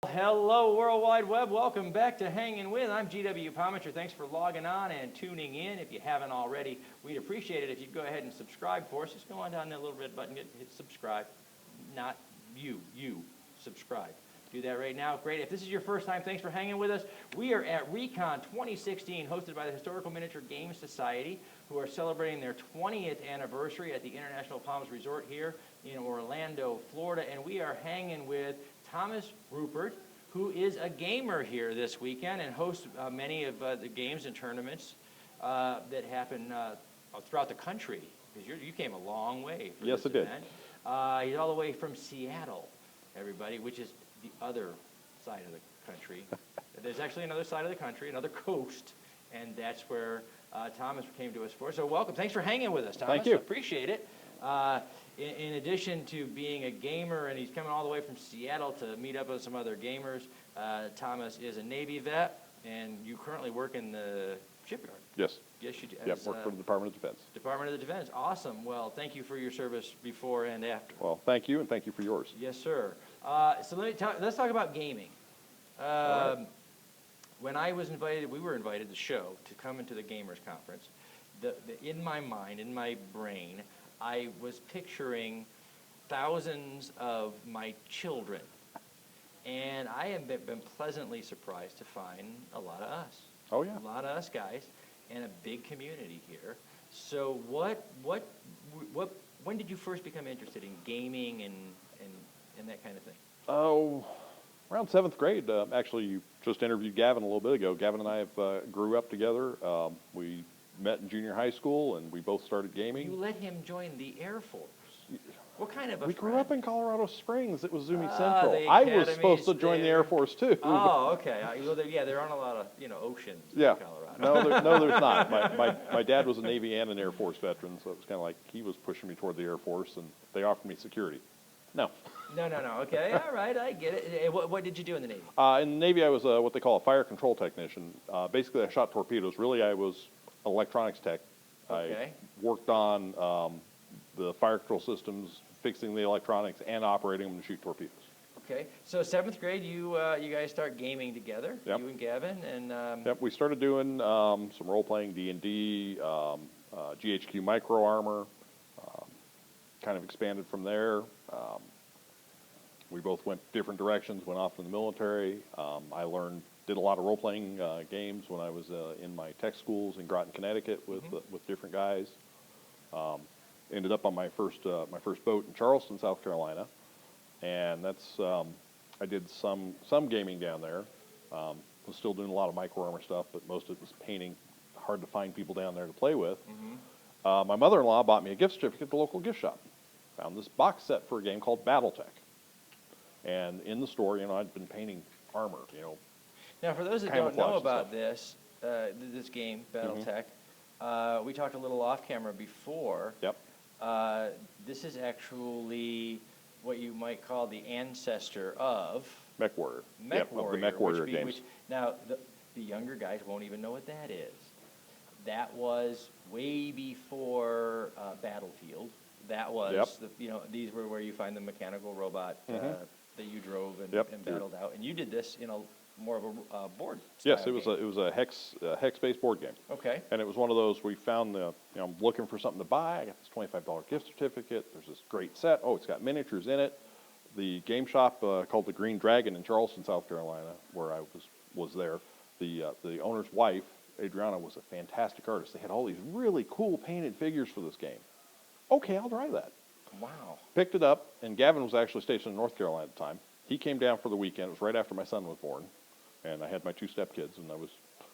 Hello, World Wide Web. Welcome back to Hangin' With. I'm GW Pomichter. Thanks for logging on and tuning in. If you haven't already, we'd appreciate it if you'd go ahead and subscribe for us. Just go on down that little red button, hit subscribe. Not you, subscribe. Do that right now. Great. If this is your first time, thanks for hanging with us. We are at ReCon 2016, hosted by the Historical Miniature Games Society, who are celebrating their 20th anniversary at the International Palms Resort here in Orlando, Florida. And we are hanging with Thomas Rupert, who is a gamer here this weekend and hosts many of the games and tournaments that happen throughout the country. Because you came a long way for yes, this event. Did. He's all the way from Seattle, everybody, which is the other side of the country. There's actually another side of the country, another coast, and that's where Thomas came to us for. So welcome. Thanks for hanging with us, Thomas. Thank you. Appreciate it. In addition to being a gamer, and he's coming all the way from Seattle to meet up with some other gamers, Thomas is a Navy vet, and you currently work in the shipyard. Yes. Yes, you do. Yep, work for the Department of Defense. Department of the Defense. Awesome. Well, thank you for your service before and after. Well, thank you, and thank you for yours. Yes, sir. So let's talk about gaming. Right. When I was invited, we were invited, the show, to come into the Gamers Conference. In my mind, in my brain, I was picturing thousands of my children. And I have been pleasantly surprised to find a lot of us. Oh, yeah. A lot of us guys, and a big community here. So when did you first become interested in gaming and that kind of thing? Oh, around 7th grade. Actually, you just interviewed Gavin a little bit ago. Gavin and I have grew up together. We met in junior high school, and we both started gaming. You let him join the Air Force. What kind of a We grew friend? up in Colorado Springs. It was Zumi Central. the I was supposed to academy's join the there. Air Force, too. Oh, okay. Well, there aren't a lot of oceans Yeah. in Colorado. No, there's not. My dad was a Navy and an Air Force veteran, so it was kind of like he was pushing me toward the Air Force, and they offered me security. No. No. Okay, all right, I get it. What did you do in the Navy? In the Navy, I was what they call a fire control technician. Basically, I shot torpedoes. Really, I was electronics tech. Okay. I worked on the fire control systems, fixing the electronics, and operating them to shoot torpedoes. Okay, so 7th grade, you guys start gaming together, Yep. you and Gavin, and Yep, we started doing some role-playing D&D, GHQ Micro Armor, kind of expanded from there. We both went different directions, went off in the military. I did a lot of role-playing games when I was in my tech schools in Groton, Connecticut with different guys. Ended up on my first boat in Charleston, South Carolina, and that's I did some gaming down there. Was still doing a lot of Micro Armor stuff, but most of it was painting. Hard to find people down there to play with. My mother-in-law bought me a gift certificate at the local gift shop. Found this box set for a game called BattleTech. And in the store, I'd been painting armor, now for those that don't know camouflage and about stuff. this game, BattleTech, we talked a little off camera before. Yep. This is actually what you might call the ancestor of Mech Warrior. Mech Warrior, of the Mech Warrior games. which now the younger guys won't even know what that is. That was way before Battlefield. That was these were where you find the mechanical robot that you drove and battled out, and you did this more of a board. Yes, it was a hex-based board game. Okay. And it was one of those we found I'm looking for something to buy. I got this $25 gift certificate. There's this great set. Oh, it's got miniatures in it. The game shop called the Green Dragon in Charleston, South Carolina, where I was there. The owner's wife, Adriana, was a fantastic artist. They had all these really cool painted figures for this game. Okay, I'll try that. Wow. Picked it up, and Gavin was actually stationed in North Carolina at the time. He came down for the weekend. It was right after my son was born, and I had my 2 stepkids, and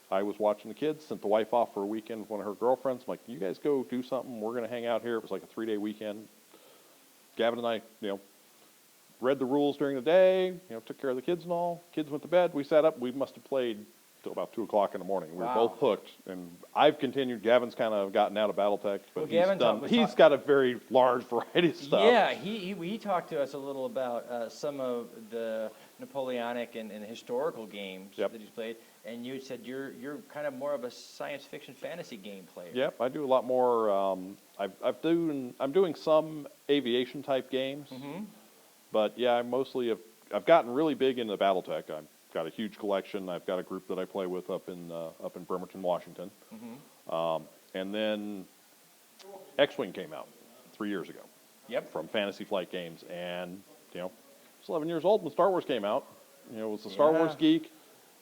I was watching the kids. Sent the wife off for a weekend with one of her girlfriends. I'm like, you guys go do something. We're going to hang out here. It was like a 3-day weekend. Gavin and I, read the rules during the day. Took care of the kids and all. Kids went to bed. We sat up. We must have played till about 2 o'clock in the morning. We were both hooked, and I've continued. Gavin's kind of gotten out of BattleTech, but he's got a very large variety of stuff. Yeah, he talked to us a little about some of the Napoleonic and historical games that he's played, and you said you're kind of more of a science fiction fantasy game player. Yep, I do a lot more. I'm doing some aviation type games, but yeah, I mostly have I've gotten really big into BattleTech. I've got a huge collection. I've got a group that I play with up in Bremerton, Washington. And then X-Wing came out 3 years ago. Yep. From Fantasy Flight Games, and I was 11 years old when Star Wars came out. Was a Star Wars geek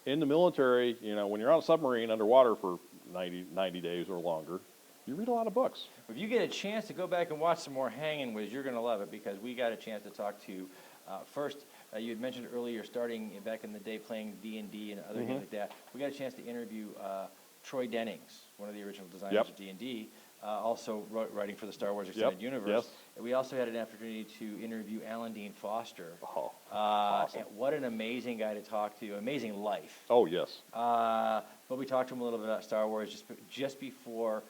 in the military. When you're on a submarine underwater for 90 days or longer, you read a lot of books. If you get a chance to go back and watch some more Hangin' With, you're going to love it, because we got a chance to talk to, first, you had mentioned earlier, starting back in the day playing D&D and other games like that. We got a chance to interview Troy Dennings, one of the original designers of D&D, also writing for the Star Wars Extended Universe. Yes. And we also had an opportunity to interview Alan Dean Foster. Oh, awesome. And what an amazing guy to talk to, amazing life. Oh, yes. But we talked to him a little bit about Star Wars just before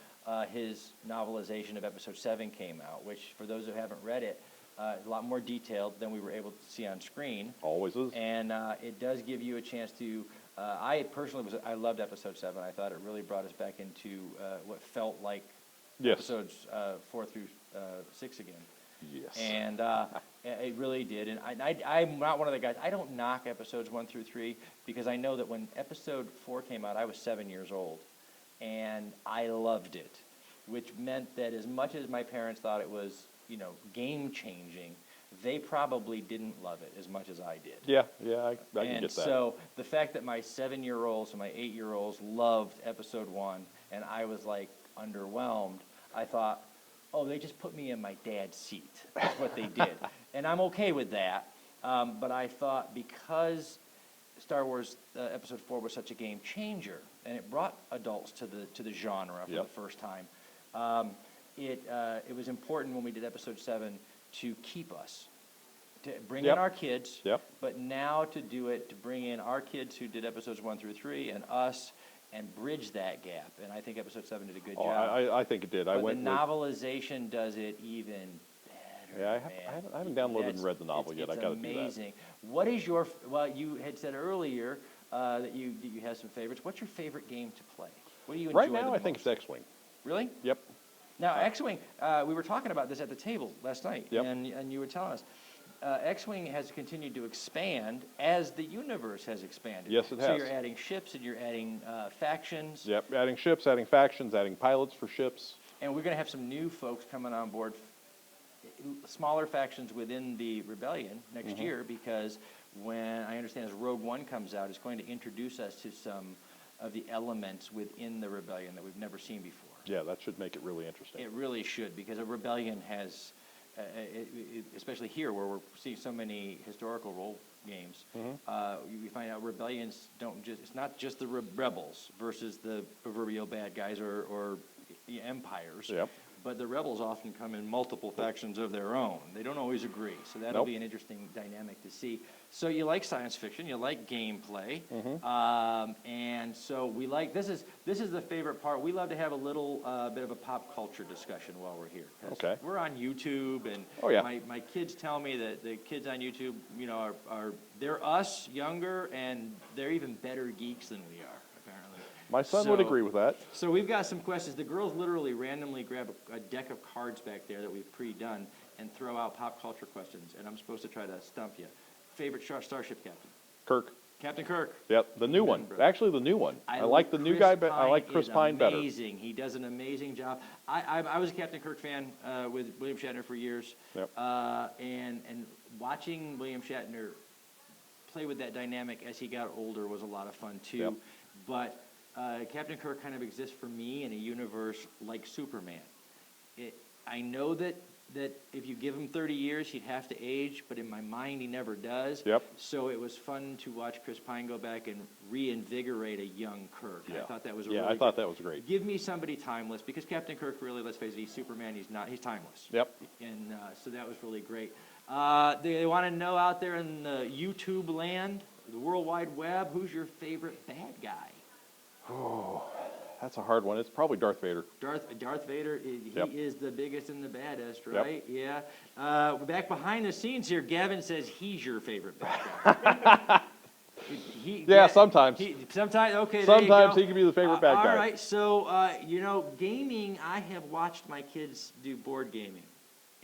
his novelization of Episode 7 came out, which, for those who haven't read it, a lot more detailed than we were able to see on screen. Always is. And it does give you a chance to, I personally I loved Episode 7. I thought it really brought us back into what felt like episodes 4 through 6 again. Yes. And it really did. And I'm not one of the guys, I don't knock episodes 1 through 3, because I know that when Episode 4 came out, I was 7 years old. And I loved it, which meant that as much as my parents thought it was, game-changing, they probably didn't love it as much as I did. Yeah, I can get that. And so the fact that my 7-year-olds and my 8-year-olds loved Episode 1, and I was, underwhelmed, I thought, oh, they just put me in my dad's seat. That's what they did. And I'm okay with that. But I thought, because Star Wars Episode 4 was such a game changer, and it brought adults to the genre for the first time, it was important when we did Episode 7 to keep us, to bring in our kids, but now to do it, to bring in our kids who did Episodes 1 through 3 and us, and bridge that gap. And I think Episode 7 did a good job. I think it did. But the novelization does it even better. Yeah, I haven't downloaded and read the novel yet. I got to do that. It's amazing. What is your, well, you had said earlier that you have some favorites. What's your favorite game to play? What do you enjoy right now? the I most? think it's X-Wing. Really? Yep. Now, X-Wing, we were talking about this at the table last night, and you were telling us, X-Wing has continued to expand as the universe has expanded. Yes, it has. So you're adding ships and you're adding factions. Yep, adding ships, adding factions, adding pilots for ships. And we're going to have some new folks coming on board, smaller factions within the Rebellion next year, because when I understand as Rogue One comes out, it's going to introduce us to some of the elements within the Rebellion that we've never seen before. Yeah, that should make it really interesting. It really should, because a Rebellion has, especially here where we're seeing so many historical role games, we find out rebellions don't just, it's not just the rebels versus the proverbial bad guys or the empires, but the rebels often come in multiple factions of their own. They don't always agree, so that'll be an interesting dynamic to see. So you like science fiction, you like gameplay, and so we like, this is the favorite part. We love to have a little bit of a pop culture discussion while we're here. Okay. We're on YouTube, and my kids tell me that the kids on YouTube, they're us younger, and they're even better geeks than we are. My son would agree with that. So we've got some questions. The girls literally randomly grab a deck of cards back there that we've pre-done and throw out pop culture questions, and I'm supposed to try to stump you. Favorite starship captain? Kirk. Captain Kirk. Yep, the new one. Actually, the new one. I like the new guy, but I like Chris Pine better. Amazing. He does an amazing job. I was a Captain Kirk fan with William Shatner for years, and watching William Shatner play with that dynamic as he got older was a lot of fun too. But Captain Kirk kind of exists for me in a universe like Superman. I know that if you give him 30 years, he'd have to age, but in my mind, he never does. So it was fun to watch Chris Pine go back and reinvigorate a young Kirk. I thought that was I thought that was great. Give me somebody timeless, because Captain Kirk, really, let's face it, he's Superman. He's not. He's timeless. And so that was really great. They want to know out there in the YouTube land, the World Wide Web, who's your favorite bad guy? Oh, that's a hard one. It's probably Darth Vader. Darth Vader, he is the biggest and the baddest, right? Back behind the scenes here, Gavin says he's your favorite bad guy. Sometimes. Sometimes, okay, sometimes he can be the favorite bad guy. All right, so, gaming, I have watched my kids do board gaming.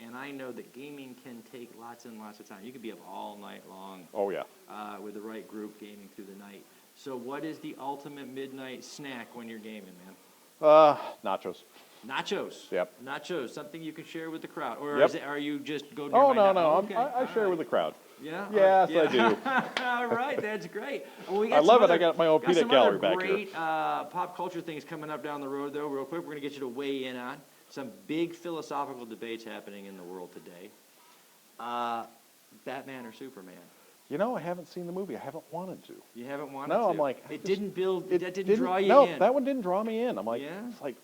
and I know that gaming can take lots and lots of time. You could be up all night long. Oh, yeah. With the right group gaming through the night. So what is the ultimate midnight snack when you're gaming, man? Nachos. Nachos. Yep. Nachos, something you can share with the crowd, or Yep. are you just go? Oh, no, Okay. I share with the crowd. Yeah. Yes, yeah. I do. All right, that's great. Well, we got I love some it. I got my own got peanut some gallery other back here. great pop culture things coming up down the road, though. Real quick, we're gonna get you to weigh in on some big philosophical debates happening in the world today. Batman or Superman? You know, I haven't seen the movie. I haven't wanted to. You haven't wanted No, to? I'm like, It didn't draw you no, in. that one didn't draw me in. I'm like, Yeah? it's like,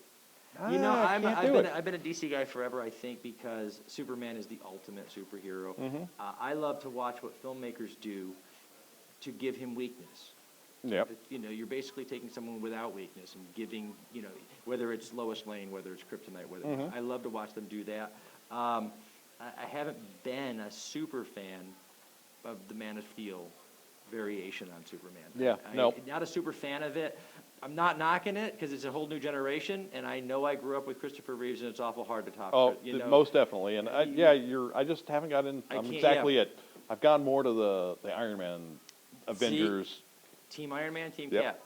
You know, I can't do it. I've been a DC guy forever, I think, because Superman is the ultimate superhero. Mm-hmm. I love to watch what filmmakers do to give him weakness. Yep. You know, you're basically taking someone without weakness and giving, you know, whether it's Lois Lane, whether it's Kryptonite, whether Mhm. I love to watch them do that. I haven't been a super fan of the Man of Steel variation on Superman. Yeah, no. Not a super fan of it. I'm not knocking it because it's a whole new generation, and I know I grew up with Christopher Reeves, and it's awful hard to top. Oh, it, you know? most definitely. And I just haven't got in. I'm can't- exactly yeah. it. I've gone more to the Iron Man, Avengers. Team Iron Man, Team Yep.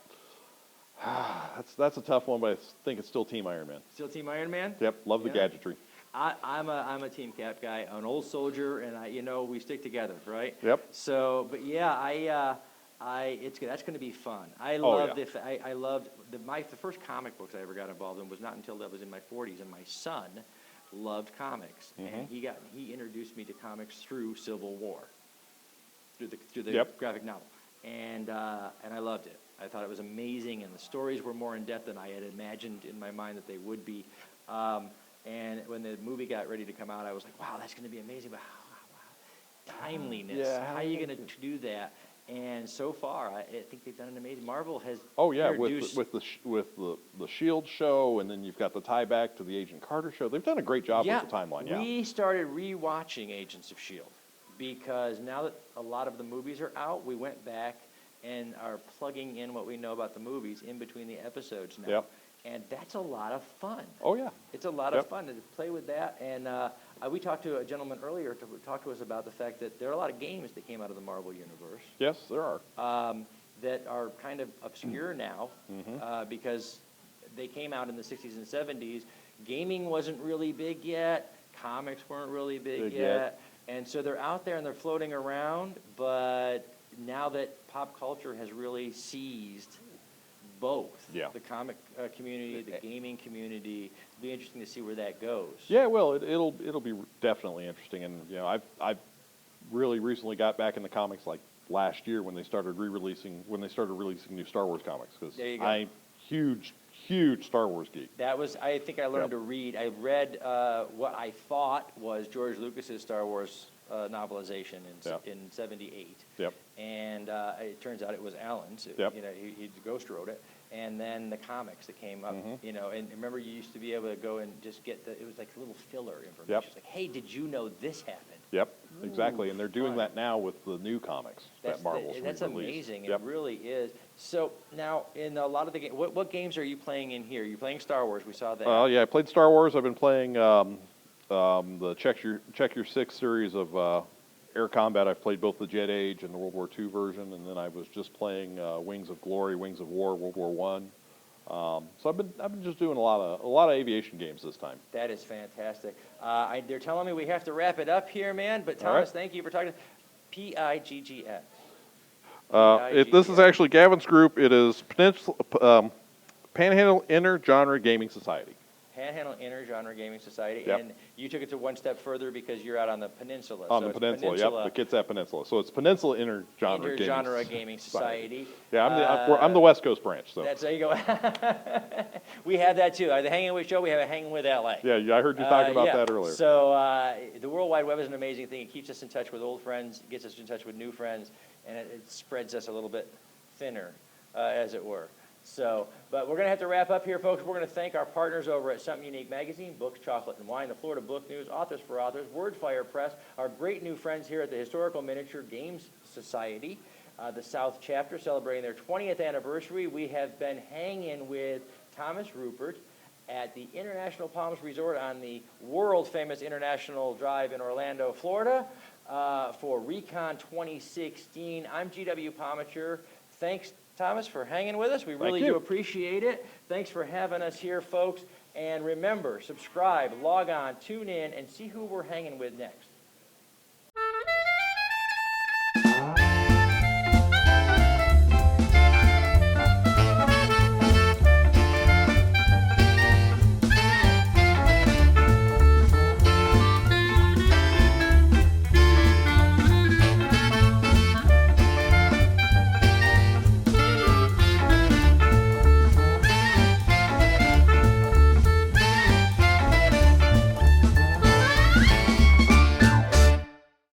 Cap. That's a tough one, but I think it's still Team Iron Man. Still Team Iron Man? Yep, love the Yeah. gadgetry. I'm a Team Cap guy, an old soldier, and we stick together, right? Yep. So, but yeah, that's going to be fun. I Oh, love yeah. I loved the first comic books I ever got involved in was not until I was in my 40s, and my son loved comics, and he introduced me to comics through Civil War, through the Yep. graphic novel, and I loved it. I thought it was amazing, and the stories were more in depth than I had imagined in my mind that they would be. And when the movie got ready to come out, I was like, wow, that's going to be amazing. But timeliness, Yeah, how are you going to do that? And so far, I think they've done an amazing. Marvel has Oh yeah, introduced, with the Shield show, and then you've got the tie back to the Agent Carter show. They've done a great job with the timeline. Yeah. We started rewatching Agents of S.H.I.E.L.D. because now that a lot of the movies are out, we went back and are plugging in what we know about the movies in between the episodes now. Yep. And that's a lot of fun. Oh yeah. It's a lot of fun to play with that. And we talked to a gentleman earlier to talk to us about the fact that there are a lot of games that came out of the Marvel Universe Yes, there are. that are kind of obscure now because they came out in the 60s and 70s. Gaming wasn't really big yet. Comics weren't really big yet. And so they're out there and they're floating around. But now that pop culture has really seized both the comic community, the gaming community, it'll be interesting to see where that goes. Yeah, well, it'll be definitely interesting, and I've really recently got back in the comics like last year when they started releasing new Star Wars comics because I'm huge Star Wars geek. I think I learned to read. I read what I thought was George Lucas's Star Wars novelization in '78. Yep. And it turns out it was Alan's. Yep. He ghost wrote it. And then the comics that came up, and remember you used to be able to go and just get it was like a little filler information. Yep. It's like, hey, did you know this happened? Yep, exactly, and they're doing fun. that now with the new comics that Marvel's That's released. amazing. Yep. It really is. So now, in a lot of the games, what games are you playing in here? You're playing Star Wars. We saw that. Yeah, I played Star Wars. I've been playing the Check Your Six series of air combat. I've played both the Jet Age and the World War II version, and then I was just playing Wings of Glory, Wings of War, World War One. So I've been just doing a lot of aviation games this time. That is fantastic. They're telling me we have to wrap it up here, man. But All Thomas, right. thank you for talking. PIGGS. This is actually Gavin's group. It is Panhandle Inter-Genre Gaming Society. Panhandle Inter-Genre Gaming Society. Yep. And you took it to one step further because you're out on the peninsula. On So the it's peninsula, yep, the Kitsap Peninsula. So it's Peninsula Inter-Genre Gaming Society. Yeah, I'm the West Coast branch. So There you go. We have that too. The Hangin With Show, we have a Hangin With LA. yeah, I heard you talking about that earlier. So the World Wide Web is an amazing thing. It keeps us in touch with old friends, gets us in touch with new friends, and it spreads us a little bit thinner, as it were. So, but we're going to have to wrap up here, folks. We're going to thank our partners over at Something Unique Magazine, Books, Chocolate, and Wine, the Florida Book News, Authors for Authors, Wordfire Press, our great new friends here at the Historical Miniature Games Society, the South Chapter, celebrating their 20th anniversary. We have been hanging with Thomas Rupert at the International Palms Resort on the world-famous International Drive in Orlando, Florida, for ReCon 2016. I'm GW Pomichter. Thanks, Thomas, for hanging with us. We really do appreciate it. Thanks for having us here, folks. And remember, subscribe, log on, tune in, and see who we're hanging with next.